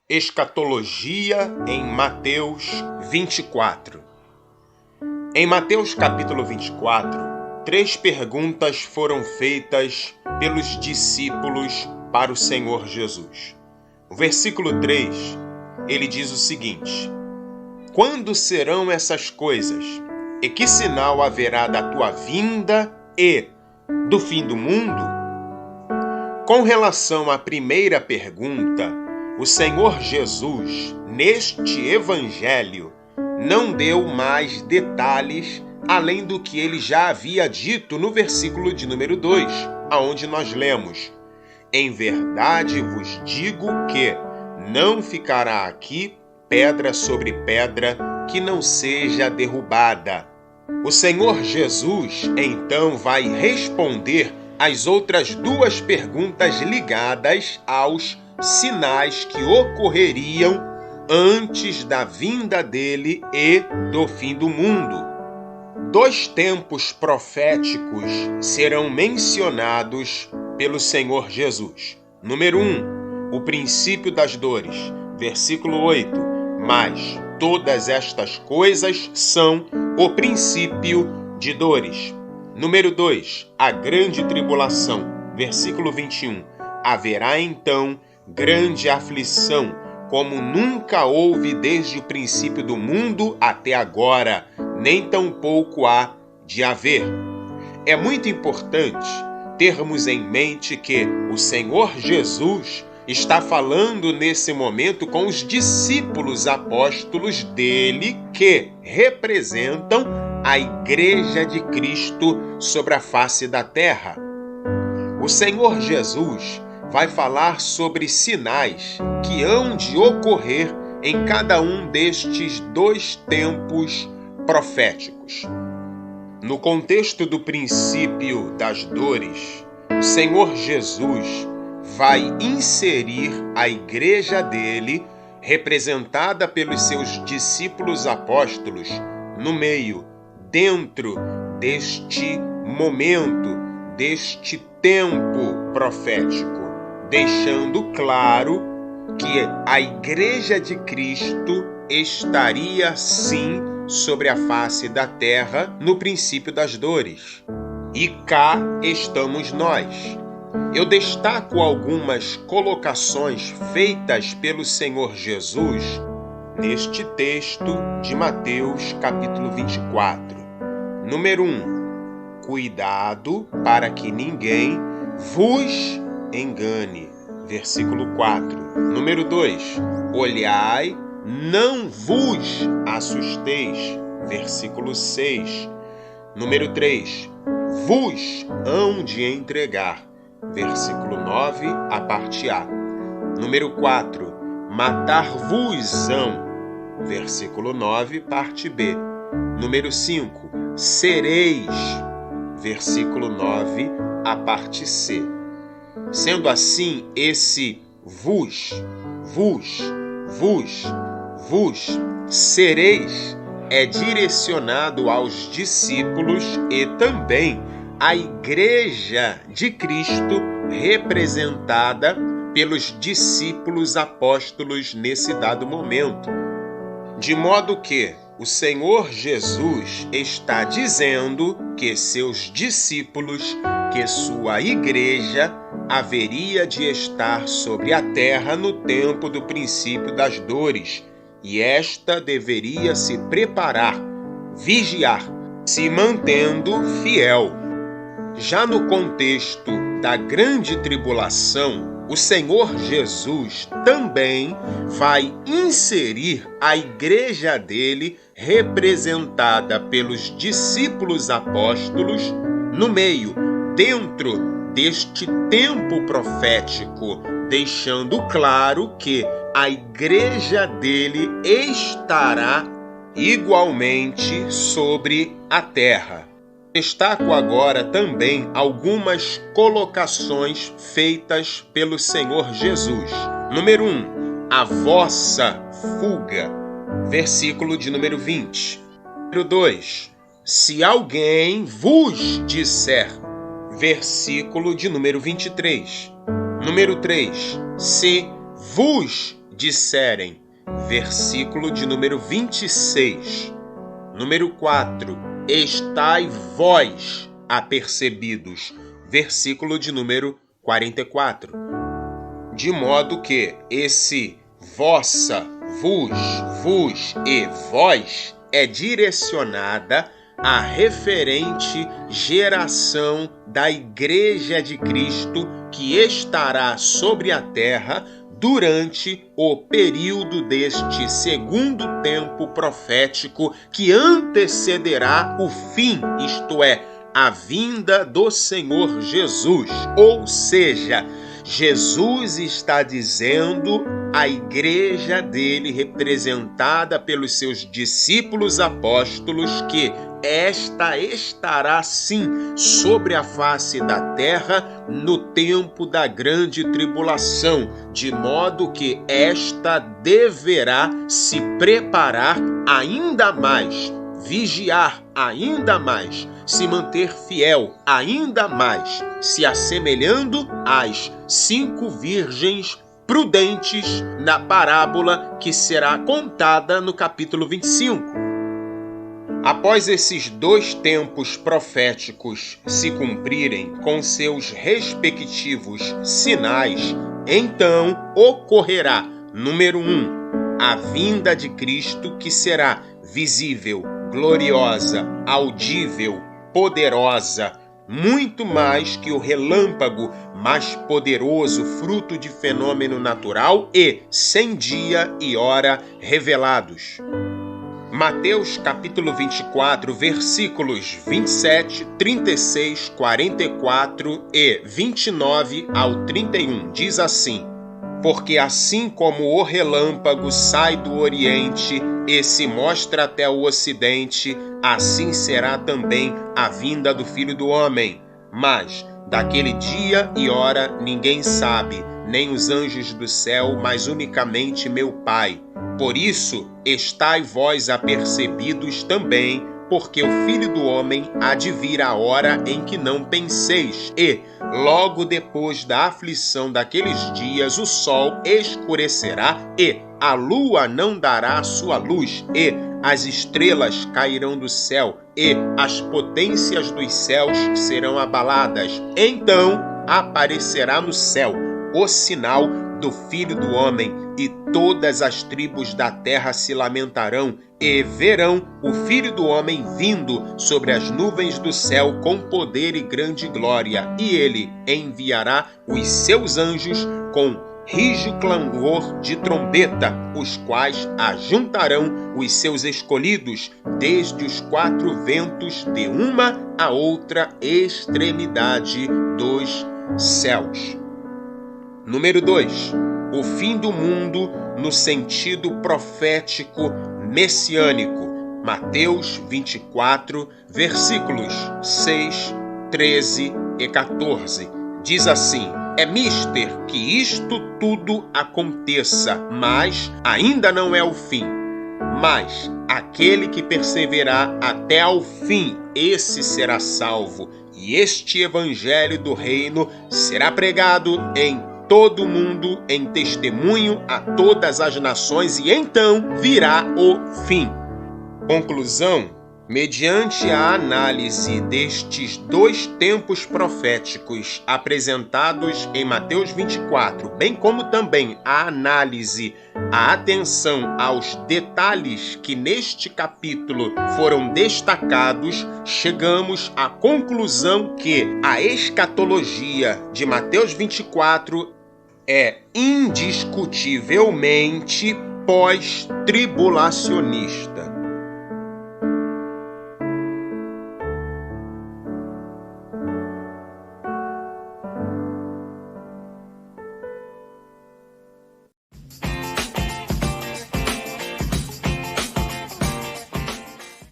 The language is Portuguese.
Escatologia em Mateus 24. Em Mateus capítulo 24, 3 perguntas foram feitas pelos discípulos para o Senhor Jesus. No versículo 3, ele diz o seguinte: quando serão essas coisas? E que sinal haverá da tua vinda e do fim do mundo? Com relação à primeira pergunta, o Senhor Jesus, neste evangelho, não deu mais detalhes além do que ele já havia dito no versículo de número 2, aonde nós lemos: em verdade vos digo que não ficará aqui pedra sobre pedra que não seja derrubada. O Senhor Jesus, então, vai responder as outras 2 perguntas ligadas aos sinais que ocorreriam antes da vinda dele e do fim do mundo. 2 tempos proféticos serão mencionados pelo Senhor Jesus. Número 1, o princípio das dores. Versículo 8, mas todas estas coisas são o princípio de dores. Número 2, a grande tribulação. Versículo 21, haverá então grande aflição, como nunca houve desde o princípio do mundo até agora, nem tampouco há de haver. É muito importante termos em mente que o Senhor Jesus está falando nesse momento com os discípulos apóstolos dele, que representam a Igreja de Cristo sobre a face da terra. O Senhor Jesus vai falar sobre sinais que hão de ocorrer em cada um destes 2 tempos proféticos. No contexto do princípio das dores, o Senhor Jesus vai inserir a igreja dele, representada pelos seus discípulos apóstolos, no meio, dentro deste momento, deste tempo profético, deixando claro que a Igreja de Cristo estaria sim sobre a face da terra no princípio das dores. E cá estamos nós. Eu destaco algumas colocações feitas pelo Senhor Jesus neste texto de Mateus capítulo 24. Número 1, cuidado para que ninguém vos engane. Versículo 4. Número 2, olhai, não vos assusteis. Versículo 6. Número 3, vos hão de entregar. Versículo 9, a parte A. Número 4, matar-vos-ão. Versículo 9, parte B. Número 5, sereis. Versículo 9, a parte C. Sendo assim, esse vos, sereis é direcionado aos discípulos e também à Igreja de Cristo, representada pelos discípulos apóstolos nesse dado momento. De modo que o Senhor Jesus está dizendo que seus discípulos, que sua igreja, haveria de estar sobre a terra no tempo do princípio das dores, e esta deveria se preparar, vigiar, se mantendo fiel. Já no contexto da grande tribulação, o Senhor Jesus também vai inserir a igreja dele, representada pelos discípulos apóstolos, no meio, dentro deste tempo profético, deixando claro que a igreja dele estará igualmente sobre a terra. Destaco agora também algumas colocações feitas pelo Senhor Jesus. Número 1, a vossa fuga. Versículo de número 20. Número 2, se alguém vos disser. Versículo de número 23. Número 3, se vos disserem, versículo de número 26. Número 4, estai vós apercebidos, versículo de número 44. De modo que esse vossa, vos e vós é direcionada à referente geração da Igreja de Cristo que estará sobre a terra durante o período deste segundo tempo profético que antecederá o fim, isto é, a vinda do Senhor Jesus. Ou seja, Jesus está dizendo à igreja dele, representada pelos seus discípulos apóstolos, que esta estará sim sobre a face da terra no tempo da grande tribulação, de modo que esta deverá se preparar ainda mais, vigiar ainda mais, se manter fiel ainda mais, se assemelhando às 5 virgens prudentes na parábola que será contada no capítulo 25. Após esses 2 tempos proféticos se cumprirem com seus respectivos sinais, então ocorrerá, número 1, a vinda de Cristo, que será visível, gloriosa, audível, poderosa, muito mais que o relâmpago mais poderoso, fruto de fenômeno natural e sem dia e hora revelados. Mateus capítulo 24, versículos 27, 36, 44 e 29 ao 31, diz assim: porque assim como o relâmpago sai do oriente e se mostra até o ocidente, assim será também a vinda do Filho do Homem. Mas daquele dia e hora ninguém sabe, nem os anjos do céu, mas unicamente meu Pai. Por isso, estai vós apercebidos também, porque o Filho do Homem há de vir a hora em que não penseis. E, logo depois da aflição daqueles dias, o sol escurecerá e a lua não dará sua luz, e as estrelas cairão do céu, e as potências dos céus serão abaladas. Então aparecerá no céu o sinal do Filho do Homem, e todas as tribos da terra se lamentarão e verão o Filho do Homem vindo sobre as nuvens do céu com poder e grande glória. E ele enviará os seus anjos com rijo clangor de trombeta, os quais ajuntarão os seus escolhidos desde os 4 ventos, de uma a outra extremidade dos céus. Número 2. O fim do mundo no sentido profético messiânico. Mateus 24, versículos 6, 13 e 14. Diz assim: é mister que isto tudo aconteça, mas ainda não é o fim. Mas aquele que perseverar até ao fim, esse será salvo. E este evangelho do reino será pregado em todo o mundo em testemunho a todas as nações, e então virá o fim. Conclusão: mediante a análise destes 2 tempos proféticos apresentados em Mateus 24, bem como também a análise, a atenção aos detalhes que neste capítulo foram destacados, chegamos à conclusão que a escatologia de Mateus 24 é indiscutivelmente pós-tribulacionista.